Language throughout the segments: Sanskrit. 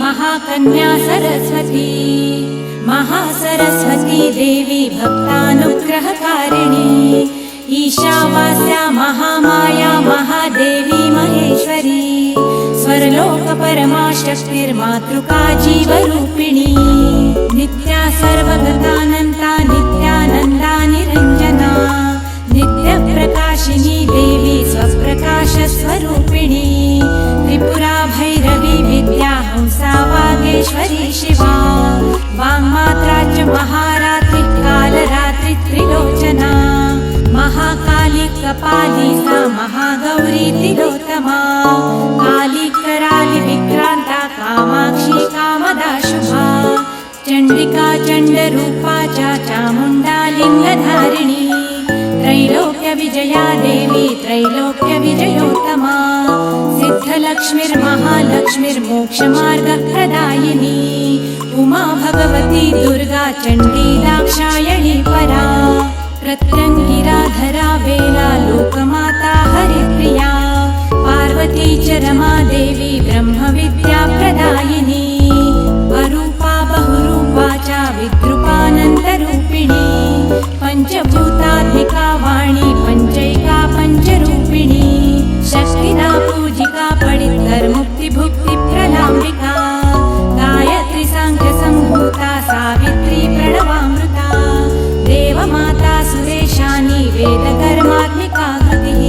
महाकन्या सरस्वती महासरस्वती देवी भक्तानुग्रहकारिणी ईशावास्या महामाया महादेवी महेश्वरी स्वर्लोक परमा शक्तिर्मातृका जीवरूपिणी नित्या सर्वगतानन्ता नित्यानन्दा निरञ्जना नित्यप्रकाशिनी देवी स्वप्रकाशस्वरूपिणी त्रिपुरा भैरवी विद्या हंसा वागेश्वरी शिवा वाङ्मात्रा च महारात्रि कालरात्रि त्रिलोचना महाकाली कपाली सा महागौरी तिलोत्तमा काली कराली विक्रांता कामाक्षी कामदा शुभा चंडिका चंडरूपा चामुंडा लिंगधारिणी त्रैलोक्य विजया देवी त्रैलोक्य विजयोत्तमा सिद्धलक्ष्मीर्महालक्ष्मीर्मोक्षमार्गप्रदायिनी उमा भगवती दुर्गा चंडी दाक्षायणी परा प्रत्यङ्गिराधरा वेला लोकमाता हरिप्रिया पार्वती च रमा देवी ब्रह्मविद्या प्रदायिनी अरूपा बहुरूपा च विद्रूपानन्तरूपिणी पञ्चभूतात्मिका वाणी पञ्चैका पञ्चरूपिणी शक्तिदा पूजिका पडित्तर्मुक्तिभुक्तिप्रलाम्बिका गायत्री साङ्ख्यसम्भूता सावित्री प्रणवामृता देवमाता सुरेशानी वेदकर्मात्मिका कृतिः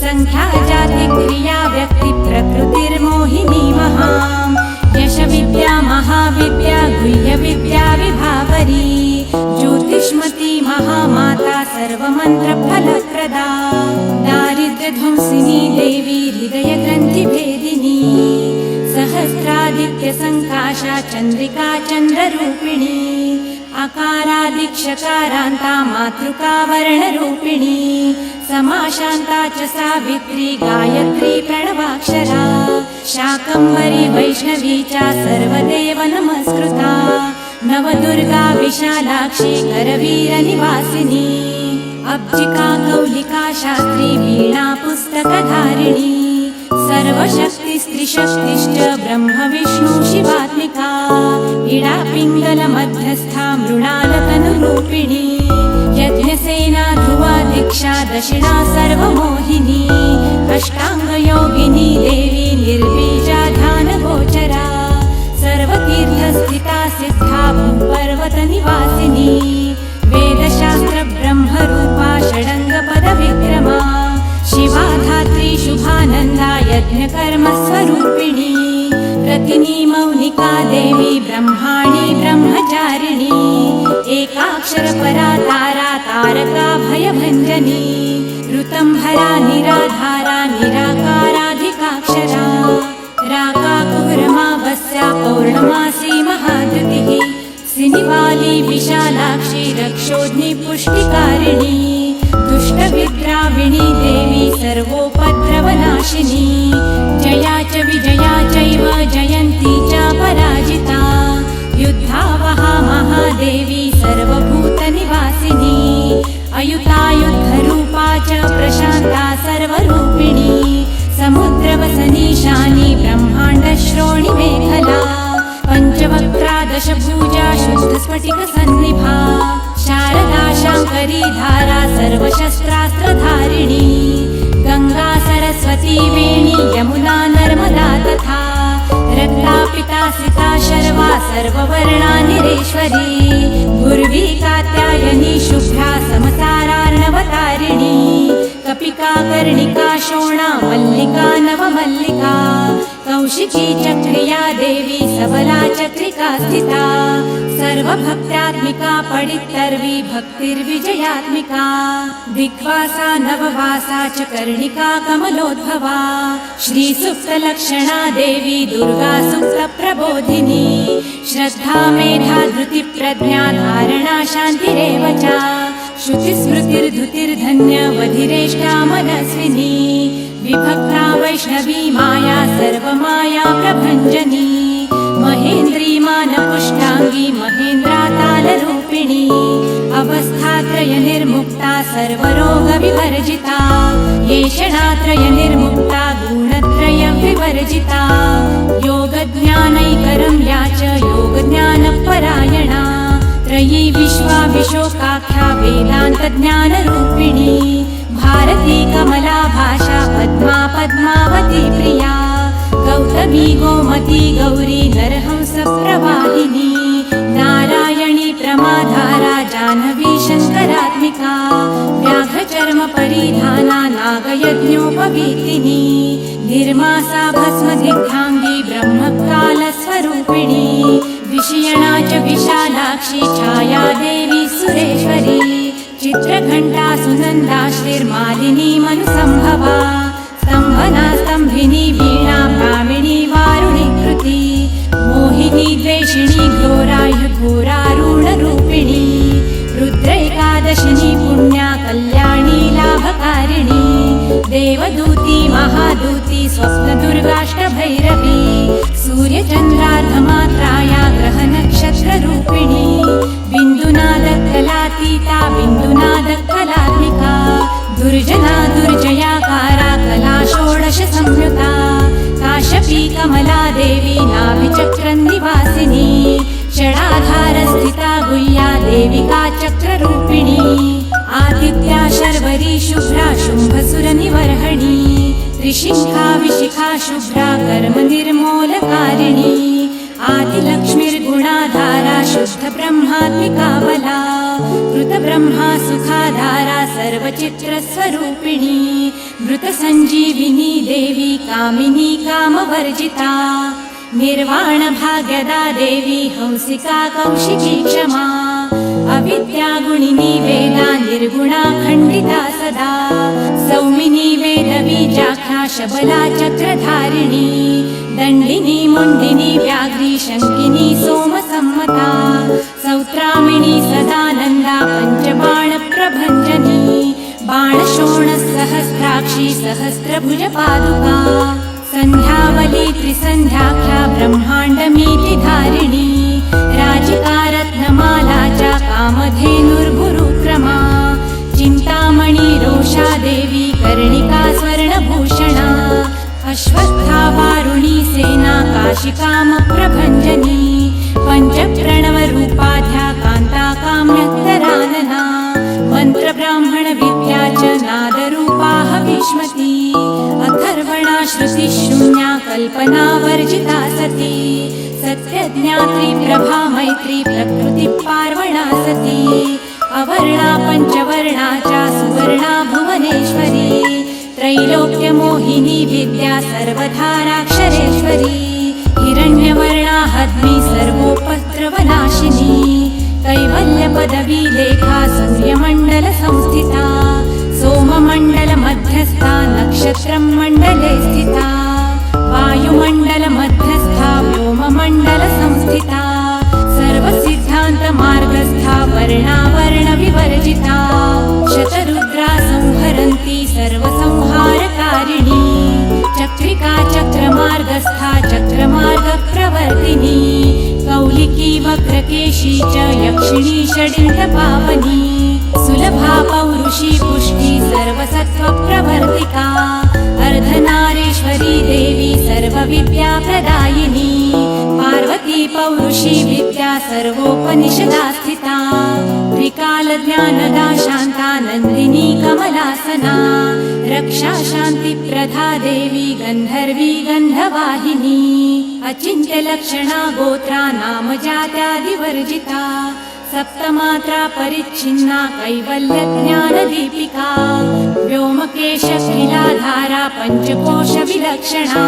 संख्या जाति क्रिया व्यक्ति प्रकृतिर्मोहिनी महां यश विद्या महाविद्या गुह्य विद्या विभावरी ज्योतिष्मती महामाता सर्वमन्त्रफलप्रदा दारिद्र्यध्वंसिनी देवी हृदयग्रन्थिभेदिनी सहस्रादित्य संकाशा चन्द्रिका चन्द्ररूपिणी अकारादिक्षकारान्ता मातृका वर्णरूपिणी समाशान्ता च सावित्री गायत्री प्रणवाक्षरा शाकम्भरी वैष्णवी च सर्वदेव नमस्कृता नवदुर्गा विशालाक्षी करवीरनिवासिनी अब्जिका कौलिका शास्त्री वीणा पुस्तकधारिणी सर्वशक्तिस्त्रिशक्तिश्च ब्रह्म विष्णु शिवात्मिका इडा पिङ्गल मध्यस्था मृणालतनुरूपिणी यज्ञसेना ध्रुवा दीक्षा दक्षिणा सर्वमोहिनी अष्टाङ्गयोगिनी देवी निर्बीजा ध्यानगोचरा सर्वतीर्थस्थिता सिद्धा भूपर्वतनिवासिनी वेदशास्त्र ब्रह्मरूपा षडङ्गपदविक्रमा शिवा धात्री शुभानन्दा यज्ञकर्मस्वरूपिणी रतिनी मौनिका देवी ब्रह्माणी ब्रह्मचारिणी एकाक्षरपरा तारा तारका भयभञ्जनी ऋतंभरा निराधारा निराकाराधिकाक्षरा राका कुहरमावस्या पौर्णमासी महाधृतिः सिनिवाली विशालाक्षी रक्षोज्ञी पुष्टिकारिणी दुष्टविद्राविणी देवी सर्वोपद्रवनाशिनी जया च विजया चैव जयन्ती च पराजिता युद्धावहा महादेवी सर्वभूतनिवासिनी अयुतायुद्धरूपा च प्रशान्ता सर्वरूपिणी समुद्रवसनीशानी ब्रह्माण्डश्रोणिमेखला पञ्चवक्त्रा दशभुजा शुद्धस्फटिकसन्निभा शारदा शाङ्करी धारा सर्वशस्त्रास्त्रधारिणी गङ्गा सरस्वती वेणी यमुना नर्मदा तथा रक्तापिता सिता शर्वा सर्ववर्णानिरेश्वरी गुर्वी कात्यायनी शुभ्रा समसारार्णवतारिणी कपिका कर्णिका शोणा मल्लिका नवमल्लिका कौशिकी चक्रिया देवी सबला चक्रिका स्थिता सर्वभक्त्यात्मिका पडित्तर्वी भक्तिर्विजयात्मिका दिग्वासा नववासा च कर्णिका कमलोद्भवा श्रीसुप्तलक्षणा देवी दुर्गा सुप्तप्रबोधिनी श्रद्धा मेधा धृतिप्रज्ञा धारणा शान्तिरेव च श्रुतिस्मृतिर्धुतिर्धन्यवधिरेष्टा मनस्विनी विभक्ता वैष्णवी माया सर्वमाया प्रभञ्जनी महेन्द्री मानपुष्टाङ्गी महेन्द्रातालरूपिणी अवस्थात्रयनिर्मुक्ता सर्वरोगविवर्जिता येषणात्रयनिर्मुक्ता गुणत्रयविवर्जिता योगज्ञान ज्ञानैकरम्या च योगज्ञानपरायणा त्रयी विश्वाभिशोकाख्या वेदान्तज्ञानरूपिणी भारती कमला भाषा पद्मा पद्मावती प्रिया गौतमी गोमती गौरी नरहंस प्रवाहिनी नारायणी प्रमाधारा जाह्नवी शङ्करात्मिका व्याघ्रचर्म परिधाना नागयज्ञोपवीतिनी निर्मासा भस्मदिग्धाङ्गी ब्रह्मकालस्वरूपिणी विषयणा च विशालाक्षी छाया देवी सुरेश्वरी चित्रघण्टा सुनन्दा श्रीर्मालिनी मनुसम्भवा स्तम्भना स्तम्भिनी वीणा ब्राह्मिणी वारुणी कृति मोहिनी द्वेषिणी घोराह्य घोरारूढरूपिणी रुद्रैकादशिनी पुण्या कल्याणी लाभकारिणी देवदूती महादूती स्वप्नदुर्गाष्टभैरवी सूर्यचन्द्रार्धमात्राया ग्रहनक्षत्ररूपिणी बिन्दुनादकलातीता बिन्दुनादकलात्मिका दुर्जना दुर्जयाकारा कला षोडश संयुता काश्यपी कमला देवी नाभिचक्रनिवासिनी षडाधारस्थिता गुह्या देविका चक्ररूपिणी आदित्या शर्वरी शुभ्रा शुम्भसुरनिवर्हणी त्रिशिखा विशिखा शुभ्रा कर्मनिर्मूलकारिणी आदिलक्ष्मीर्गुणाधारा शुद्ध ब्रह्मात्मिका बला कृतब्रह्मा सुखाधारा सर्वचित्रस्वरूपिणी मृतसञ्जीविनी देवी कामिनी कामवर्जिता निर्वाण भाग्यदा देवी हंसिका कौशिकी क्षमा अविद्यागुणिनी वेदा निर्गुणा खण्डिता सदा सौमिनी वेदबीजाख्या शबला चक्रधारिणी दण्डिनी मुण्डिनी व्याघ्री शङ्किनी सोमसम्मता सौत्रामिणी सदानन्दा पञ्चबाणप्रभञ्जनी बाणशोणसहस्राक्षी सहस्रभुजपादुका सन्ध्यावली त्रिसन्ध्याख्या ब्रह्माण्डमीति धारिणी राजिकारत्नमाला च कामधेनुर्गुरुक्रमा चिन्तामणि रोषा देवी कर्णिका स्वर्णभूषणा अश्वत्था वारुणी सेना काशिकामप्रभञ्जनी पञ्चप्रणवरूपाध्या कान्ता काम्यक्तरानना मन्त्रब्राह्मण विद्या च नादरूपा हविष्मती अथर्वणा श्रुतिशून्या कल्पनावर्जिता सती सत्यज्ञात्री प्रभा मैत्री प्रकृतिपार्वणा सती अवर्णा पञ्चवर्णा च सुवर्णा भुवनेश्वरी त्रैलोक्यमोहिनी विद्या सर्वधाराक्षरेश्वरी हिरण्यवर्णा हद्मी सर्वोपद्रवनाशिनी कैवल्यपदवी लेखा सूर्यमण्डल संस्थिता सोममण्डल मध्यस्था नक्षत्रं मण्डले स्थिता वायुमण्डल मध्यस्था व्योममण्डल संस्थिता सर्वसिद्धान्त मार्गस्था वर्णावर्ण विवर्जिता शतरुद्रा संहरन्ती सर्वसंहारकारिणी चक्रिका चक्रमार्गस्था चक्रमार्गप्रवर्तिनी कौलिकी वक्रकेशी च यक्षिणी षडिण्डपावनी सुलभा पौरुषी पुष्टि सर्वसत्त्वप्रवर्तिका अर्धनारीश्वरी देवी सर्वविद्याप्रदायिनी पार्वती पौरुषी विद्या सर्वोपनिषदा स्थिता त्रिकालज्ञानदा शान्ता नन्दिनी कमलासना रक्षा शान्तिप्रदा देवी गन्धर्वी गन्धवाहिनी अचिन्त्यलक्षणा गोत्रा नामजात्यादिवर्जिता सप्तमात्रा परिच्छिन्ना कैवल्यज्ञानदीपिका व्योमकेशशिलाधारा पञ्चकोशविलक्षणा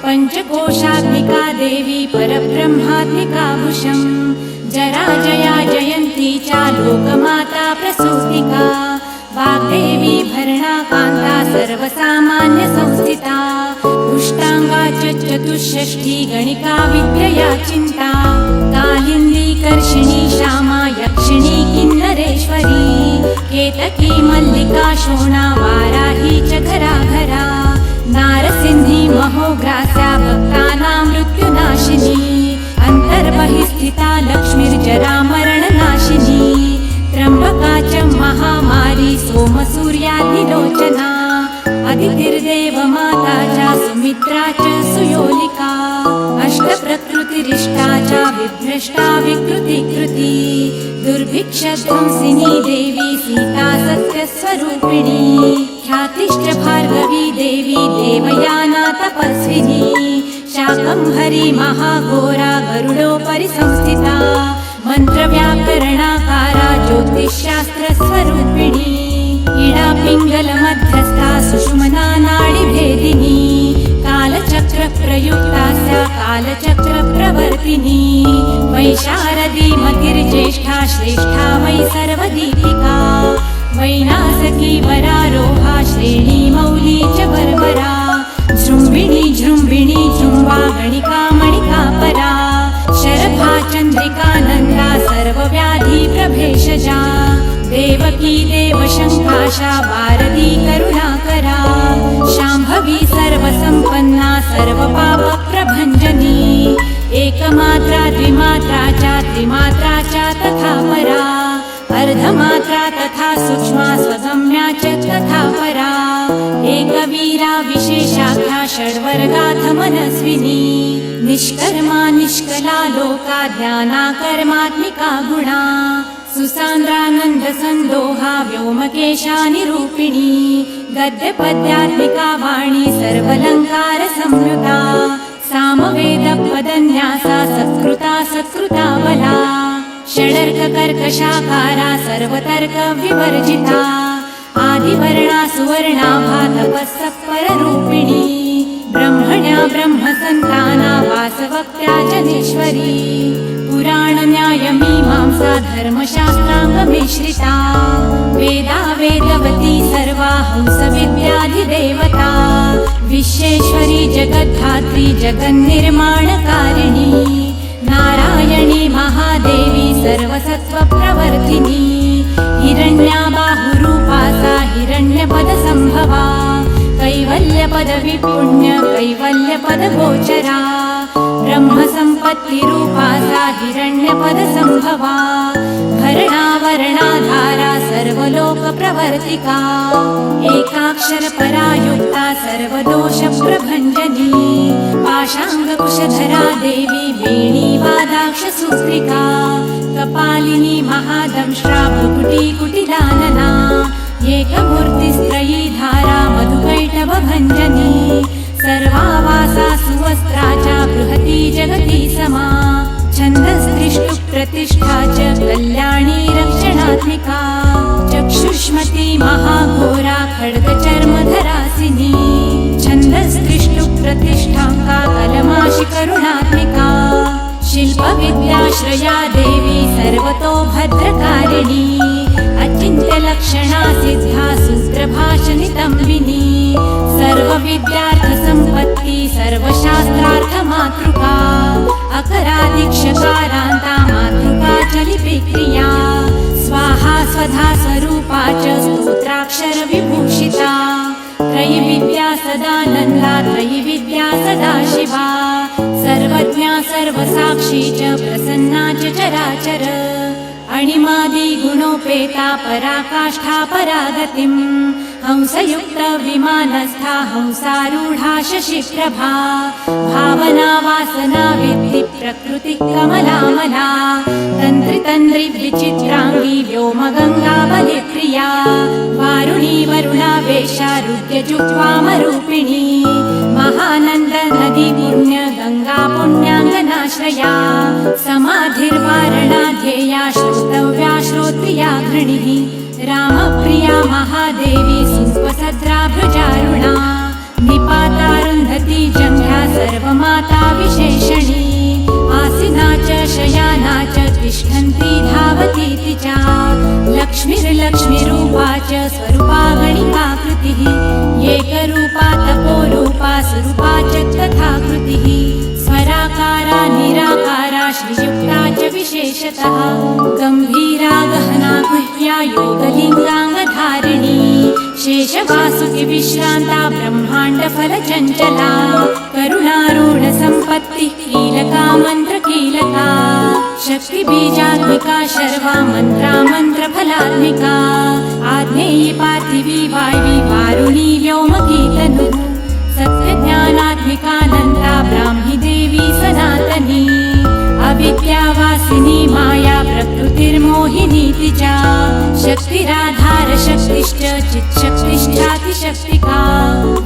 पञ्चकोशात्मिका देवी परब्रह्मात्मिका भुषं जराजया जयन्ती च लोकमाता प्रसूतिका वाग्देवी भरणा कान्ता सर्वसामान्य संस्थिता पुष्टाङ्गा च चतुष्षष्ठी गणिका विद्यया चिन्ता कालिन्दी कर्षिणी श्यामा यक्षिणी किन्नरेश्वरी केतकी मल्लिका शोणा वाराही च घराघरा नारसिंही महोग्रास्या भक्तानां मृत्युनाशिनी अन्तर्बहिस्थिता लक्ष्मीर्जरामरणनाशिनी त्र्यम्बका च महामारी सोमसूर्यादिलोचना अदितिर्देवमाता च सुमित्रा च सुयोलिका अष्टप्रकृति विभ्रष्टा विकृतिकृती दुर्भिक्षध्वंसिनी देवी सीता सत्यस्वरूपिणी ख्यातिश्च भार्गवी देवी देवयाना तपस्विनी शाकम्भरी महाघोरा गरुडोपरि संस्थिता मन्त्रव्याकरणाकारा ज्योतिष्शास्त्रस्वरूपिणी इडा पिङ्गलमध्यस्था सुषुमना नाडिभेदिनी कालचक्रप्रयुक्तास्या कालचक्रप्रवर्तिनी वैशारदी मतिर्ज्येष्ठा श्रेष्ठा वै सर्वदीपिका वैनासकी वरारोहा श्रेणी मौली च बर्बरा जृम्भिणी जृम्भिणी जृम्भा गणिका मणिका परा शरभा चन्द्रिका नन्दा सर्वव्याधि प्रभेषजा देवकी देवशङ्काशा वारदी करुणाकरा शाम्भवी सर्वसम्पन्ना सर्वपापप्रभञ्जनी एकमात्रा द्विमात्रा च त्रिमात्रा च तथा परा अर्धमात्रा तथा सूक्ष्मा स्वगम्या च तथा परा एकवीरा विशेषाख्या षड्वर्गाथ मनस्विनी निष्कर्मा निष्कला लोका ध्याना कर्मात्मिका गुणा सुसान्द्रानन्द सन्दोहा व्योमकेशा निरूपिणी गद्यपद्यात्मिका वाणी सर्वलङ्कार संयुता सामवेद पदन्यासा सत्कृता सत्कृता बला षडर्ककर्कशाकारा सर्वतर्क विवर्जिता आदिवर्णा सुवर्णाभा तपःसत्पररूपिणी ब्रह्मण्या ब्रह्मसन्ताना वासवक्त्या जनेश्वरी पुराणन्यायमीमांसा धर्मशास्त्राङ्गमिश्रिता वेदा वेदवती सर्वा हंसविद्याधिदेवता विश्वेश्वरी जगद्धात्री जगन्निर्माणकारिणी नारायणी महादेवी सर्वसत्त्वप्रवर्तिनी हिरण्या बाहुरूपा सा हिरण्यपदसम्भवा कैवल्यपदविपुण्य कैवल्यपदगोचरा ब्रह्मसम्पत्तिरूपा सा हिरण्यपदसम्भवा भरणावरणाधारा सर्वलोकप्रवर्तिका एकाक्षरपरायुक्ता सर्वदोषप्रभञ्जनी पाशाङ्गकुशधरा देवी वेणीवादाक्षसूत्रिका कपालिनी महादंष्ट्रा भ्रुकुटीकुटिलानना एकमूर्तिस्त्रयी धारा मधुकैटभभञ्जनी सर्वावासा सुवस्त्रा च बृहती जगती समा छन्दस्त्रिष्टुप्रतिष्ठा च कल्याणी रक्षणात्मिका चक्षुष्मती महाघोरा खड्गचर्मधरासिनी छन्दस्त्रिष्टुप्रतिष्ठाङ्का कलमाशि करुणात्मिका शिल्पविद्याश्रया देवी सर्वतो भद्रकारिणी अचिन्त्यलक्षणा सिद्धा सूत्रभाषनितम्बिनी सर्वविद्यार्थसम्पत्ति सर्वशास्त्रार्थमातृका अकरादिक्षकारान्ता मातृका च लिपिक्रिया स्वाहा स्वधा स्वरूपा च स्तोत्राक्षरविभूषिता त्रयीविद्या सदानन्दा त्रयीविद्या सदाशिवा सर्वज्ञा सर्वसाक्षी च प्रसन्ना च चराचर अणिमादि गुणोपेता पराकाष्ठा परागतिम् हंसयुक्त विमानस्था हंसारूढा शशिप्रभा भावना वासना विद्धि प्रकृति कमलामला तन्त्रि विचित्राङ्गी व्योमगङ्गा बलिप्रिया वारुणी वरुणावेशारुह्यजुह्वामरूपिणी महानन्द नदी पुण्य गङ्गा पुण्याङ्गनाश्रया समाधिर्वारणा ध्येया श्रोतव्या श्रोत्रिया घृणिः रामप्रिया महादेवी सुस्वसद्रा भृजारुणा निपातारुन्धती जङ्घ्या सर्वमाता विशेषणी आसिना च शयाना च तिष्ठन्ती धावतीति च लक्ष्मीर्लक्ष्मीरूपा च स्वरूपा गणिकाकृतिः एकरूपा तपोरूपा स्वरूपा च तथा कृतिः स्वराकारा निराकारा श्रीयुक्ता च विशेषतः गम्भीरा गहना गुह्या योगलिङ्गाङ्गधारिणी शेषवासुकि विश्रान्ता ब्रह्माण्डफलचञ्चला करुणारूढसम्पत्तिः कीलका मन्त्रकीलका शक्तिबीजात्मिका शर्वा मन्त्रा मन्त्रफलात्मिका आग्नेयी पार्थिवी वायवी वारुणी व्योमकी तनुः सत्यज्ञानात्मिकानन्दा ब्राह्मी देवी सनातनी अविद्या योगिनी तिच्या शक्तिराधार शक्तिश्च चित्शक्तिष्ठातिशक्तिका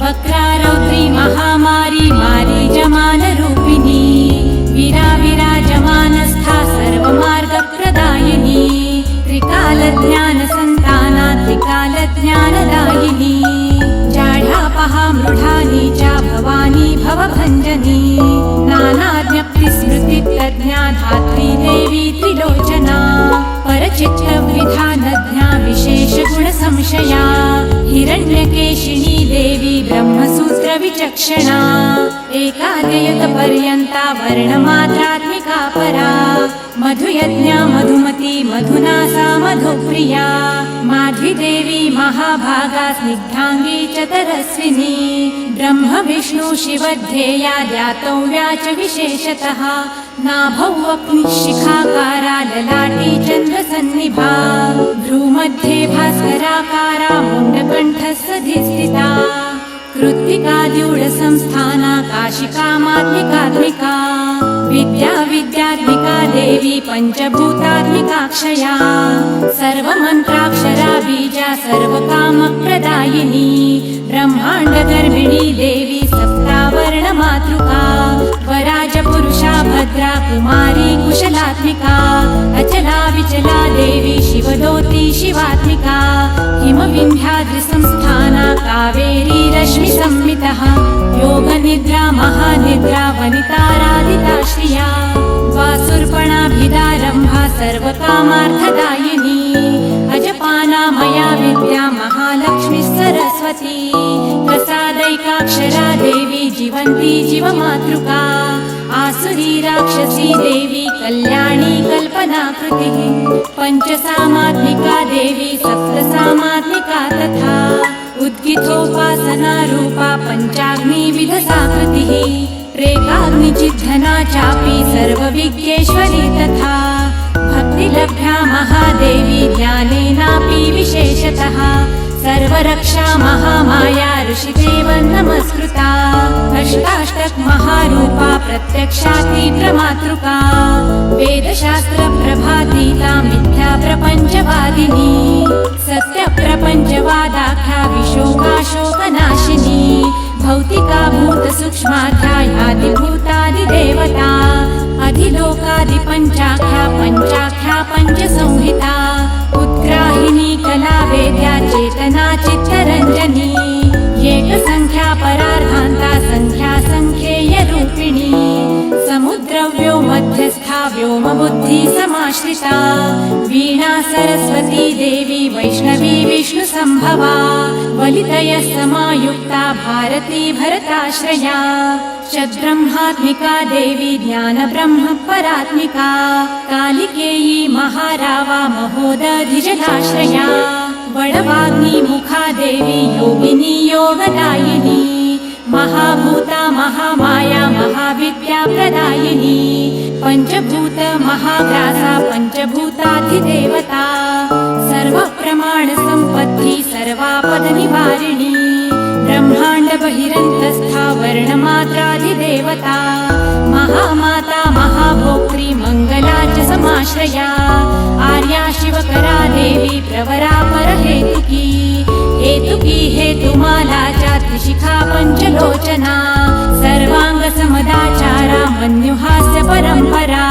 वक्रारौद्री महामारी मारी जमानरूपिणी विराजमानस्था सर्वमार्गप्रदायिनी त्रिकालज्ञानसन्ताना त्रिकालज्ञानदायिनी जाढ्यापहा मृढानीचा भवानी भवभञ्जनी नानाज्ञप्तिस्मृतितज्ञा धात्री देवी त्रिलोचना परचित्तविधानज्ञा विशेषगुणसंशया हिरण्यकेशिनी देवी ब्रह्मसूत्रविचक्षणा एकादयकपर्यन्ता वर्णमात्रात्मिका परा मधुयज्ञा मधुमती मधुनासा मधुप्रिया माध्वीदेवी महाभागा स्निग्धांगी च तरस्विनी ब्रह्म विष्णु शिवध्येया ध्यातव्या च विशेषतः नाभौ अग्निशिखाकारा ललाटी चन्द्रसन्निभा भ्रूमध्ये भास्कराकारा मुण्डकण्ठस्सधिस्थिता कृत्तिकाद्यूढसंस्थाना काशिकामात्मिकात्मिका विद्यात्मिका देवी पञ्चभूतात्मिकाक्षया सर्वमन्त्राक्षरा बीजा सर्वकामप्रदायिनी ब्रह्माण्डगर्भिणी देवी सप्तावर्णमातृका वराजपुरुषा भद्रा कुमारी कुशलात्मिका अचला विचला देवी शिवदोती शिवात्मिका हिमविन्ध्याद्रिसंस्थाना कावेरी रश्मिसंमितः योगनिद्रा महानिद्रा वनिताराधिताश्रिया वासुर्पणाभिदारम्भा सर्वकामार्थदायिनी अजपाना मया विद्या महालक्ष्मी सरस्वती प्रसादैकाक्षरा देवी जीवन्ती जीवमातृका आसुरी राक्षसी देवी कल्याणी कल्पनाकृतिः पञ्चसामात्मिका देवी सप्तसामात्मिका तथा उद्गितोपासना रूपा पञ्चाग्निविधसाकृतिः प्रेकाग्निचिद्धना चापि सर्वविज्ञेश्वरी तथा भक्तिलभ्या महादेवी ज्ञानेनापि विशेषतः सर्वरक्षा महामाया ऋषिदेव नमस्कृता अष्टाष्टक महारूपा प्रत्यक्षाति प्रमातृका वेदशास्त्रप्रभातीता मिथ्या प्रपञ्चवादिनी सत्यप्रपञ्चवादाख्या विशोकाशोकनाशिनी भौतिका भूतसूक्ष्माध्यायादिभूतादिदेवता अधिलोकादिपञ्चाख्या पञ्चाख्या पञ्चसंहिता उत्ग्राहिनी कला वेद्या चेतना चित्तरञ्जनी एकसंख्या परार्धान्ता संख्या संख्येयरूपिणी समुद्रव्यो मध्यस्था व्योमबुद्धि समाश्रिता वीणा सरस्वती देवी वैष्णवी विष्णुसम्भवा वलितयः समायुक्ता भारती भरताश्रया षड्ब्रह्मात्मिका देवी ज्ञानब्रह्म परात्मिका कालिकेयी महारावा महोदधिजलाश्रया वडवाग्नि मुखा देवी योगिनी योगदायिनी महाभूता महामाया महाविद्या प्रदायिनी पंचभूत महाग्रासा पंचभूताधिदेवता सर्वप्रमाण संपत्ति सर्वापद निवारिणी ब्रह्मांड बहिरंतस्था वर्णमात्राधिदेवता महामाता महाभोक्त्री मंगला च समाश्रया आर्या शिवकरा देवी प्रवरा परहेतुकी हेतुकी हेतुमाला चात्रिशिखा पंचलोचना सर्वांग समदाचारा मन्युहास्य परंपरा